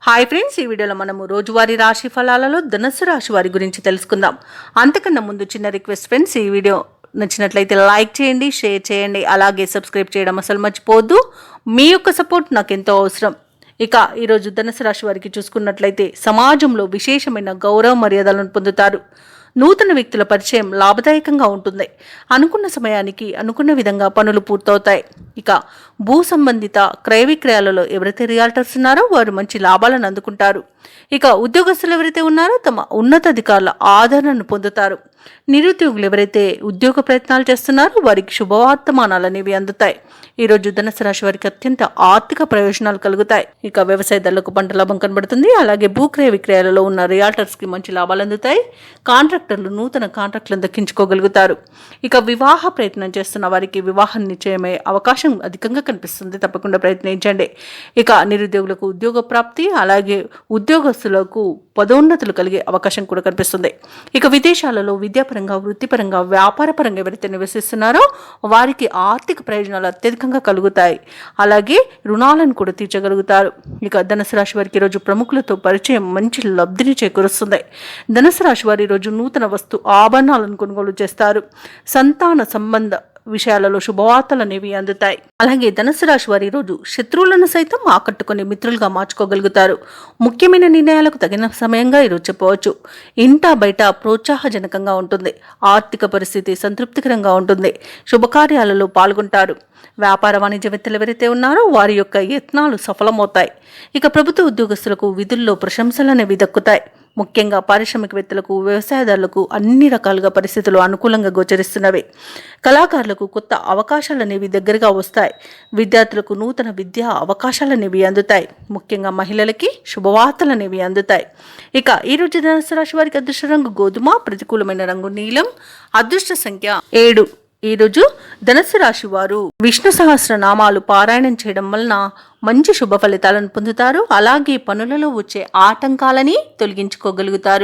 Hi friends, ఈ వీడియోలో మనము రోజువారీ రాశి ఫలాలలో ధనుస్సు రాశి వారి గురించి తెలుసుకుందాం. అంతకన్నా ముందు చిన్న రిక్వెస్ట్ ఫ్రెండ్స్, ఈ వీడియో నచ్చినట్లయితే లైక్ చేయండి, షేర్ చేయండి, అలాగే సబ్స్క్రైబ్ చేయడం అసలు మర్చిపోవద్దు. మీ యొక్క సపోర్ట్ నాకు ఎంతో అవసరం. ఇక ఈరోజు ధనుస్సు రాశి వారికి చూసుకున్నట్లయితే సమాజంలో విశేషమైన గౌరవ మర్యాదలను పొందుతారు. నూతన వ్యక్తుల పరిచయం లాభదాయకంగా ఉంటుంది. అనుకున్న సమయానికి అనుకున్న విధంగా పనులు పూర్తవుతాయి. ఇక భూ సంబంధిత క్రయ విక్రయాలలో ఎవరైతే రియాల్టర్స్ ఉన్నారో వారు మంచి లాభాలను అందుకుంటారు. ఇక ఉద్యోగస్తులు ఎవరైతే ఉన్నారో తమ ఉన్నతాధికారుల ఆదరణను పొందుతారు. నిరుద్యోగులు ఎవరైతే ఉద్యోగ ప్రయత్నాలు చేస్తున్నారో వారికి శుభవార్తమానాలు అనేవి అందుతాయి. ఈరోజు ధనుసు రాశి వారికి అత్యంత ఆర్థిక ప్రయోజనాలు కలుగుతాయి. ఇక వ్యవసాయదారులకు పంట లాభం కనబడుతుంది. అలాగే భూక్రయ విక్రయాలలో ఉన్న రియాల్టర్స్ కి మంచి లాభాలు అందుతాయి. కాంట్రాక్టర్లు నూతన కాంట్రాక్టులను దక్కించుకోగలుగుతారు. ఇక వివాహ ప్రయత్నం చేస్తున్న వారికి వివాహం నిశ్చయమయ్యే అవకాశం అధికంగా కనిపిస్తుంది. తప్పకుండా ప్రయత్నించండి. ఇక నిరుద్యోగులకు ఉద్యోగ ప్రాప్తి, అలాగే ఉద్యోగస్తులకు పదోన్నతులు కలిగే అవకాశం కూడా కనిపిస్తుంది. ఇక విదేశాలలో విద్యాపరంగా, వృత్తిపరంగా, వ్యాపారపరంగా ఎవరైతే నివసిస్తున్నారో వారికి ఆర్థిక ప్రయోజనాలు అత్యధికంగా కలుగుతాయి. అలాగే రుణాలను కూడా తీర్చగలుగుతారు. ఇక ధనుసు రాశి వారికి ఈరోజు ప్రముఖులతో పరిచయం మంచి లబ్ధిని చేకూరుస్తుంది. ధనుసు రాశి వారి ఈరోజు నూతన వస్తు ఆభరణాలను కొనుగోలు చేస్తారు. సంతాన సంబంధ విషయాలలో శుభవార్తలు అనేవి అందుతాయి. అలాగే ధనుసు రాశి వారి రోజు శత్రువులను సైతం ఆకట్టుకుని మిత్రులుగా మార్చుకోగలుగుతారు. ముఖ్యమైన నిర్ణయాలకు తగిన సమయంగా ఈరోజు చెప్పవచ్చు. ఇంట బయట ప్రోత్సాహజనకంగా ఉంటుంది. ఆర్థిక పరిస్థితి సంతృప్తికరంగా ఉంటుంది. శుభకార్యాలలో పాల్గొంటారు. వ్యాపార వాణిజ్యవేత్తలు ఎవరైతే ఉన్నారో వారి యొక్క యత్నాలు సఫలమవుతాయి. ఇక ప్రభుత్వ ఉద్యోగస్తులకు విధుల్లో ప్రశంసలు అనేవి దక్కుతాయి. ముఖ్యంగా పారిశ్రామికవేత్తలకు, వ్యవసాయదారులకు అన్ని రకాలుగా పరిస్థితులు అనుకూలంగా గోచరిస్తున్నవి. కళాకారులకు కొత్త అవకాశాలు అనేవి దగ్గరగా వస్తాయి. విద్యార్థులకు నూతన విద్యా అవకాశాలు అనేవి అందుతాయి. ముఖ్యంగా మహిళలకి శుభవార్తలు అనేవి అందుతాయి. ఇక ఈరోజు ధనుసు రాశి వారికి అదృష్ట రంగు గోధుమ, ప్రతికూలమైన రంగు నీలం, అదృష్ట సంఖ్య 7. ఈరోజు ధనుసు రాశి వారు విష్ణు సహస్రనామాలు పారాయణం చేయడం వలన మంచి శుభ ఫలితాలను పొందుతారు. అలాగే పనులలో వచ్చే ఆటంకాలని తొలగించుకోగలుగుతారు.